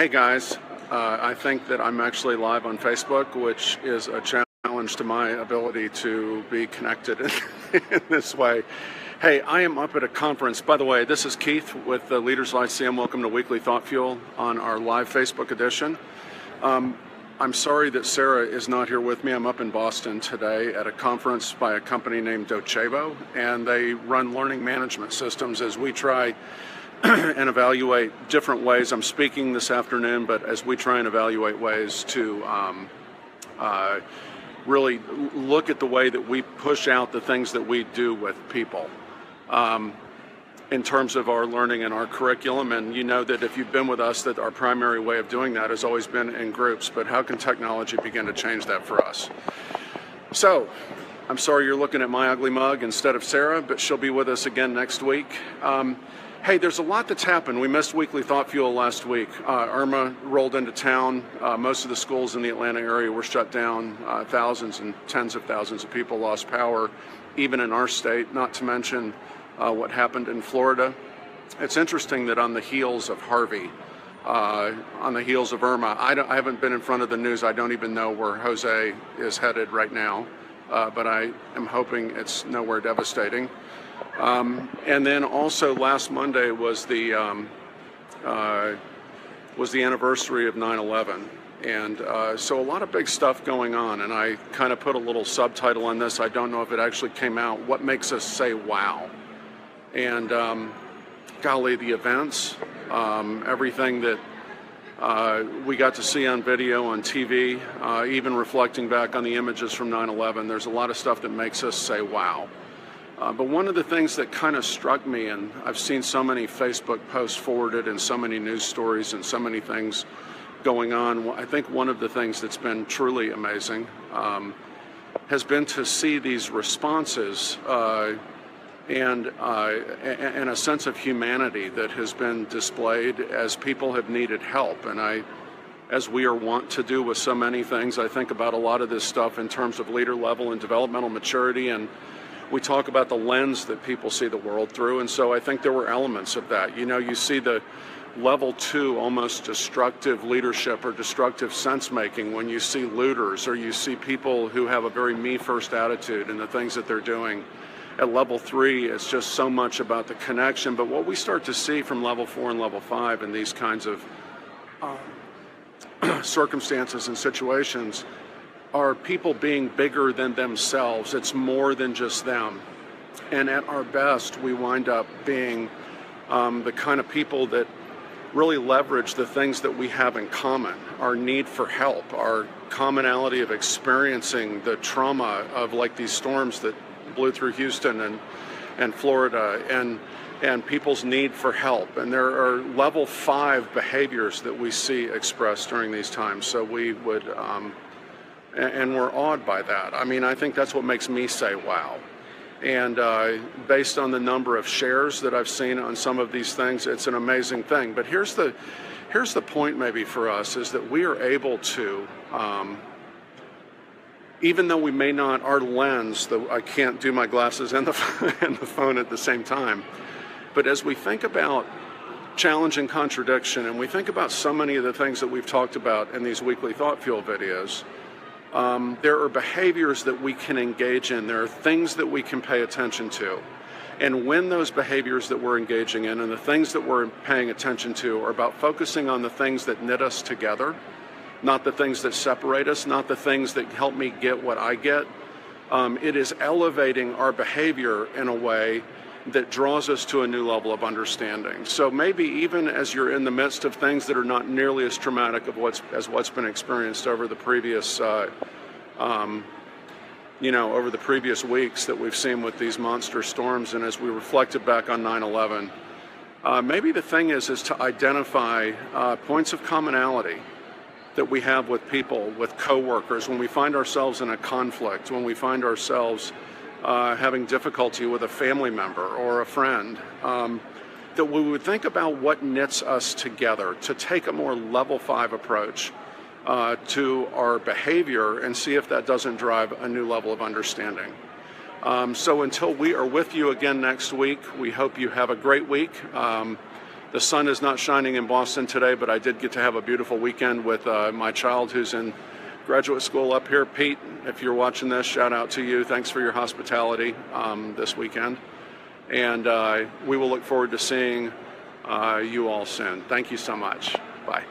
Hey guys, I think that I'm actually live on Facebook, which is a challenge to my ability to be connected in this way. Hey, I am up at a conference. By the way, this is Keith with the Leaders Lyceum. Welcome to Weekly Thought Fuel on our live Facebook edition. I'm sorry that Sara is not here with me. I'm up in Boston today at a conference by a company named Docebo, and they run learning management systems as we try and evaluate different ways. I'm speaking this afternoon, but as we try and evaluate ways to really look at the way that we push out the things that we do with people in terms of our learning and our curriculum. And you know that if you've been with us, that our primary way of doing that has always been in groups, but how can technology begin to change that for us? So, I'm sorry you're looking at my ugly mug instead of Sara, but she'll be with us again next week. Hey, there's a lot that's happened. We missed Weekly Thought Fuel last week. Irma rolled into town. Most of the schools in the Atlanta area were shut down. Thousands and tens of thousands of people lost power, even in our state, not to mention what happened in Florida. It's interesting that on the heels of Harvey, on the heels of Irma, I haven't been in front of the news. I don't even know where Jose is headed right now, but I am hoping it's nowhere devastating. And then also last Monday was the anniversary of 9/11, and so a lot of big stuff going on. And I kind of put a little subtitle on this. I don't know if it actually came out. What makes us say wow? And golly, the events, everything that we got to see on video, on TV, even reflecting back on the images from 9/11. There's a lot of stuff that makes us say wow. But one of the things that kind of struck me, and I've seen so many Facebook posts forwarded and so many news stories and so many things going on, I think one of the things that's been truly amazing has been to see these responses and a sense of humanity that has been displayed as people have needed help. And as we are wont to do with so many things, I think about a lot of this stuff in terms of leader level and developmental maturity, and we talk about the lens that people see the world through, and so I think there were elements of that. You know, you see the level 2 almost destructive leadership or destructive sense making when you see looters or you see people who have a very me first attitude in the things that they're doing. At level 3, it's just so much about the connection, but what we start to see from level 4 and level 5 in these kinds of circumstances and situations are people being bigger than themselves. It's more than just them. And at our best, we wind up being the kind of people that really leverage the things that we have in common, our need for help, our commonality of experiencing the trauma of like these storms that blew through Houston and Florida, and people's need for help. And there are level 5 behaviors that we see expressed during these times. So we would and we're awed by that. I mean, I think that's what makes me say wow. And based on the number of shares that I've seen on some of these things, it's an amazing thing. But here's the point maybe for us, is that we are able to, even though we may not, our lens, though I can't do my glasses and the phone at the same time, but as we think about challenge and contradiction, and we think about so many of the things that we've talked about in these weekly Thought Fuel videos, there are behaviors that we can engage in. There are things that we can pay attention to. And when those behaviors that we're engaging in and the things that we're paying attention to are about focusing on the things that knit us together, not the things that separate us, not the things that help me get what I get, it is elevating our behavior in a way that draws us to a new level of understanding. So maybe even as you're in the midst of things that are not nearly as traumatic as what's been experienced over the previous, over the previous weeks that we've seen with these monster storms, and as we reflected back on 9/11, maybe the thing is to identify points of commonality that we have with people, with coworkers, when we find ourselves in a conflict, when we find ourselves having difficulty with a family member or a friend, that we would think about what knits us together, to take a more level 5 approach to our behavior and see if that doesn't drive a new level of understanding. So until we are with you again next week, we hope you have a great week. The sun is not shining in Boston today, but I did get to have a beautiful weekend with my child who's in graduate school up here. Pete, if you're watching this, shout out to you. Thanks for your hospitality this weekend. And we will look forward to seeing you all soon. Thank you so much. Bye.